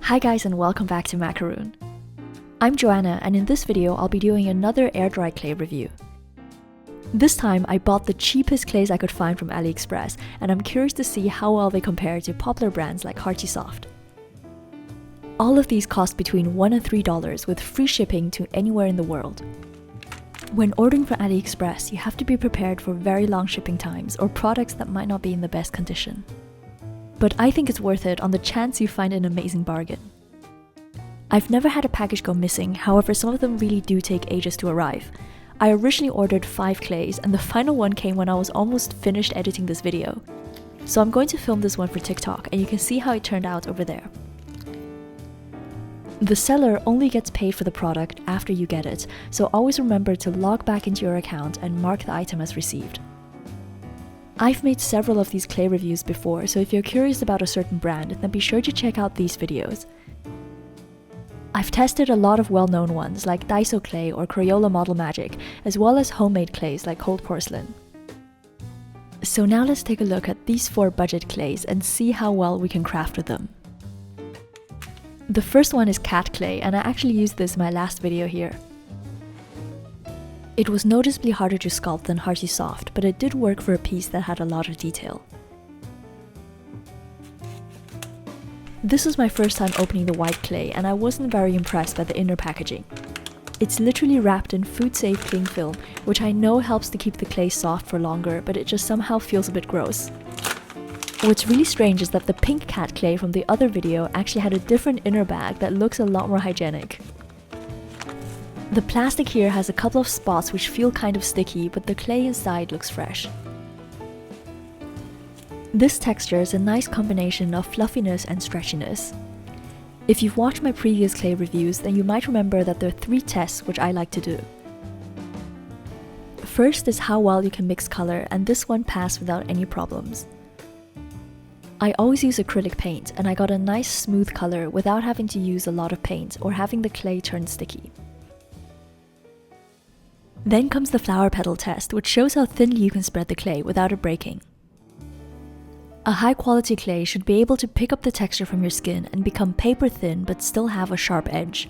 Hi guys and welcome back to Macaroon. I'm Joanna and in this video I'll be doing another air dry clay review. This time I bought the cheapest clays I could find from Aliexpress and I'm curious to see how well they compare to popular brands like Hearty Soft. All of these cost between $1 and $3 with free shipping to anywhere in the world. When ordering from Aliexpress, you have to be prepared for very long shipping times or products that might not be in the best condition. But I think it's worth it on the chance you find an amazing bargain. I've never had a package go missing, however some of them really do take ages to arrive. I originally ordered 5 clays and the final one came when I was almost finished editing this video. So I'm going to film this one for TikTok and you can see how it turned out over there. The seller only gets paid for the product after you get it, so always remember to log back into your account and mark the item as received. I've made several of these clay reviews before, so if you're curious about a certain brand, then be sure to check out these videos. I've tested a lot of well-known ones like Daiso clay or Crayola Model Magic, as well as homemade clays like cold porcelain. So now let's take a look at these 4 budget clays and see how well we can craft with them. The first one is cat clay, and I actually used this in my last video here. It was noticeably harder to sculpt than Hearty Soft, but it did work for a piece that had a lot of detail. This was my first time opening the white clay, and I wasn't very impressed by the inner packaging. It's literally wrapped in food-safe cling film, which I know helps to keep the clay soft for longer, but it just somehow feels a bit gross. What's really strange is that the pink cat clay from the other video actually had a different inner bag that looks a lot more hygienic. The plastic here has a couple of spots which feel kind of sticky, but the clay inside looks fresh. This texture is a nice combination of fluffiness and stretchiness. If you've watched my previous clay reviews, then you might remember that there are 3 tests which I like to do. First is how well you can mix color, and this one passed without any problems. I always use acrylic paint, and I got a nice smooth color without having to use a lot of paint or having the clay turn sticky. Then comes the flower petal test, which shows how thinly you can spread the clay without it breaking. A high quality clay should be able to pick up the texture from your skin and become paper thin but still have a sharp edge.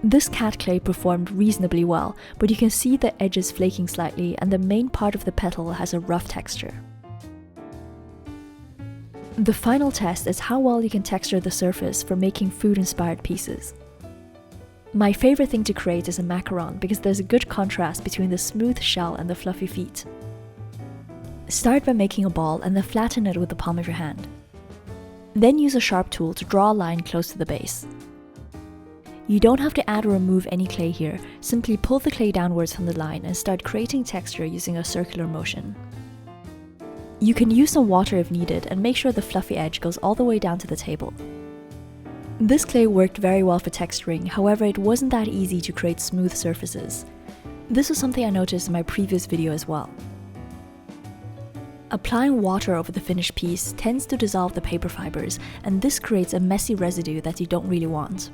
This cat clay performed reasonably well, but you can see the edges flaking slightly and the main part of the petal has a rough texture. The final test is how well you can texture the surface for making food-inspired pieces. My favorite thing to create is a macaron because there's a good contrast between the smooth shell and the fluffy feet. Start by making a ball and then flatten it with the palm of your hand. Then use a sharp tool to draw a line close to the base. You don't have to add or remove any clay here, simply pull the clay downwards from the line and start creating texture using a circular motion. You can use some water if needed and make sure the fluffy edge goes all the way down to the table. This clay worked very well for texturing, however it wasn't that easy to create smooth surfaces. This was something I noticed in my previous video as well. Applying water over the finished piece tends to dissolve the paper fibers, and this creates a messy residue that you don't really want.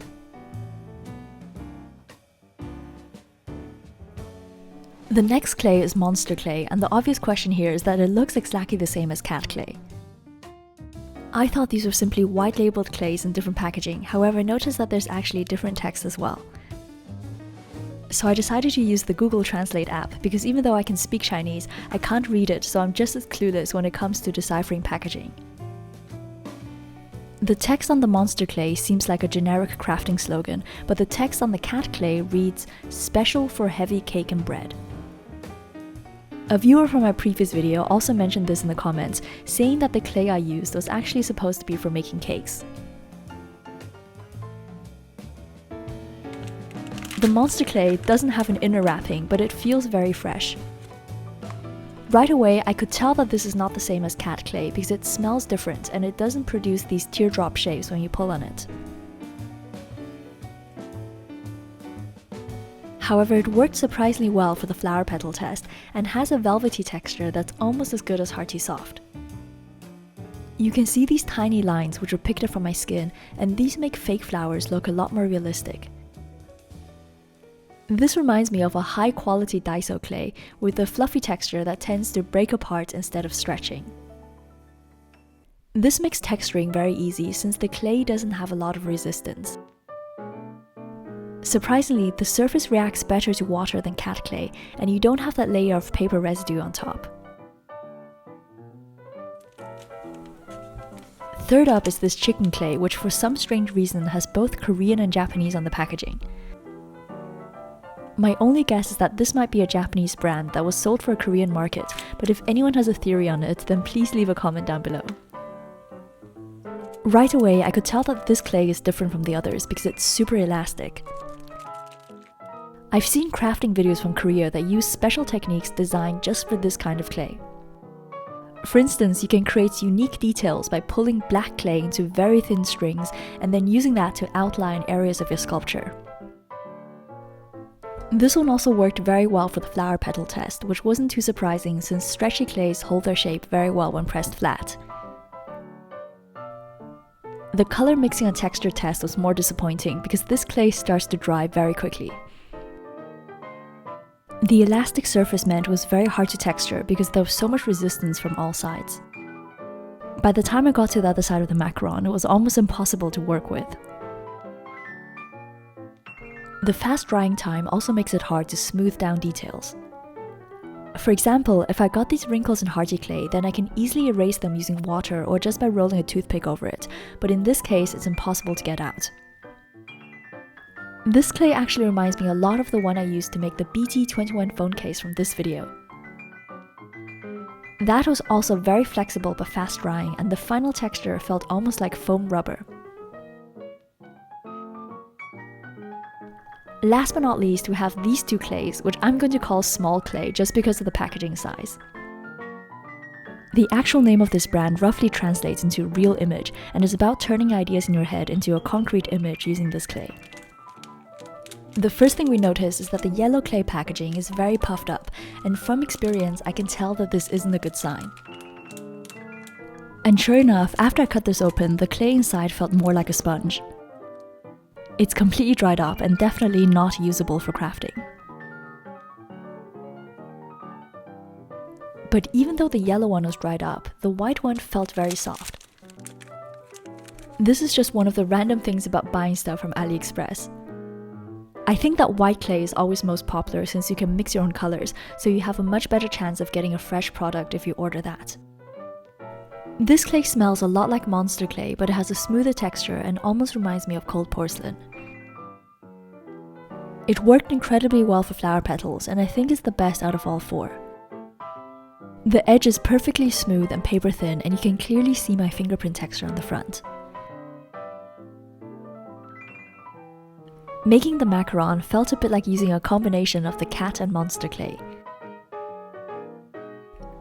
The next clay is monster clay, and the obvious question here is that it looks exactly the same as cat clay. I thought these were simply white labeled clays in different packaging, however I noticed that there's actually different text as well. So I decided to use the Google Translate app because even though I can speak Chinese, I can't read it, so I'm just as clueless when it comes to deciphering packaging. The text on the monster clay seems like a generic crafting slogan, but the text on the cat clay reads, "Special for heavy cake and bread." A viewer from my previous video also mentioned this in the comments, saying that the clay I used was actually supposed to be for making cakes. The monster clay doesn't have an inner wrapping, but it feels very fresh. Right away, I could tell that this is not the same as cat clay because it smells different and it doesn't produce these teardrop shapes when you pull on it. However, it worked surprisingly well for the flower petal test and has a velvety texture that's almost as good as Hearty Soft. You can see these tiny lines which were picked up from my skin, and these make fake flowers look a lot more realistic. This reminds me of a high quality Daiso clay with a fluffy texture that tends to break apart instead of stretching. This makes texturing very easy since the clay doesn't have a lot of resistance. Surprisingly, the surface reacts better to water than cat clay, and you don't have that layer of paper residue on top. Third up is this chicken clay, which for some strange reason has both Korean and Japanese on the packaging. My only guess is that this might be a Japanese brand that was sold for a Korean market, but if anyone has a theory on it, then please leave a comment down below. Right away, I could tell that this clay is different from the others because it's super elastic. I've seen crafting videos from Korea that use special techniques designed just for this kind of clay. For instance, you can create unique details by pulling black clay into very thin strings and then using that to outline areas of your sculpture. This one also worked very well for the flower petal test, which wasn't too surprising since stretchy clays hold their shape very well when pressed flat. The color mixing and texture test was more disappointing because this clay starts to dry very quickly. The elastic surface meant it was very hard to texture because there was so much resistance from all sides. By the time I got to the other side of the macaron, it was almost impossible to work with. The fast drying time also makes it hard to smooth down details. For example, if I got these wrinkles in hardy clay, then I can easily erase them using water or just by rolling a toothpick over it, but in this case it's impossible to get out. This clay actually reminds me a lot of the one I used to make the BT21 phone case from this video. That was also very flexible but fast drying, and the final texture felt almost like foam rubber. Last but not least, we have these two clays, which I'm going to call small clay just because of the packaging size. The actual name of this brand roughly translates into real image and is about turning ideas in your head into a concrete image using this clay. The first thing we notice is that the yellow clay packaging is very puffed up, and from experience I can tell that this isn't a good sign. And sure enough, after I cut this open, the clay inside felt more like a sponge. It's completely dried up and definitely not usable for crafting. But even though the yellow one was dried up, the white one felt very soft. This is just one of the random things about buying stuff from Aliexpress. I think that white clay is always most popular since you can mix your own colors, so you have a much better chance of getting a fresh product if you order that. This clay smells a lot like monster clay, but it has a smoother texture and almost reminds me of cold porcelain. It worked incredibly well for flower petals, and I think it's the best out of all four. The edge is perfectly smooth and paper thin, and you can clearly see my fingerprint texture on the front. Making the macaron felt a bit like using a combination of the cat and monster clay.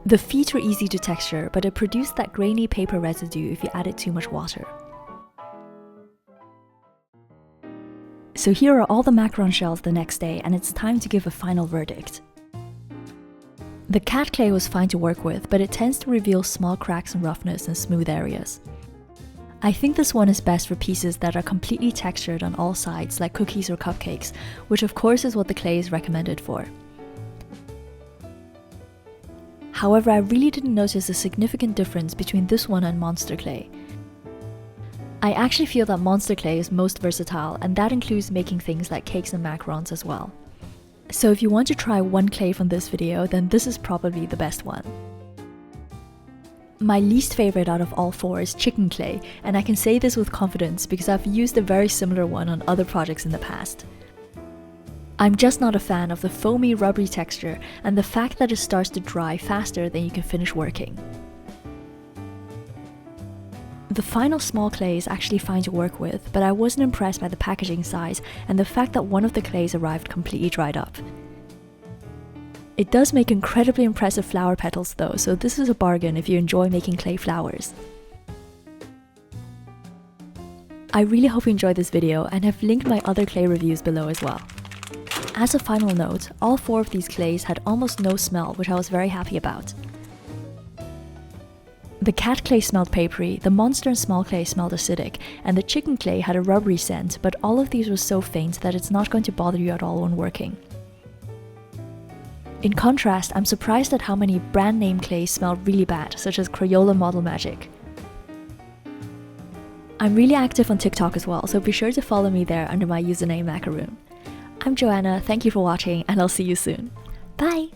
The feet were easy to texture, but it produced that grainy paper residue if you added too much water. So here are all the macaron shells the next day, and it's time to give a final verdict. The cat clay was fine to work with, but it tends to reveal small cracks and roughness in smooth areas. I think this one is best for pieces that are completely textured on all sides, like cookies or cupcakes, which of course is what the clay is recommended for. However, I really didn't notice a significant difference between this one and monster clay. I actually feel that monster clay is most versatile, and that includes making things like cakes and macarons as well. So if you want to try one clay from this video, then this is probably the best one. My least favorite out of all four is chicken clay, and I can say this with confidence because I've used a very similar one on other projects in the past. I'm just not a fan of the foamy, rubbery texture and the fact that it starts to dry faster than you can finish working. The final small clay is actually fine to work with, but I wasn't impressed by the packaging size and the fact that one of the clays arrived completely dried up. It does make incredibly impressive flower petals though, so this is a bargain if you enjoy making clay flowers. I really hope you enjoyed this video and have linked my other clay reviews below as well. As a final note, all four of these clays had almost no smell, which I was very happy about. The cat clay smelled papery, the monster and small clay smelled acidic, and the chicken clay had a rubbery scent, but all of these were so faint that it's not going to bother you at all when working. In contrast, I'm surprised at how many brand name clays smell really bad, such as Crayola Model Magic. I'm really active on TikTok as well, so be sure to follow me there under my username Macaroon. I'm Joanna, thank you for watching, and I'll see you soon. Bye!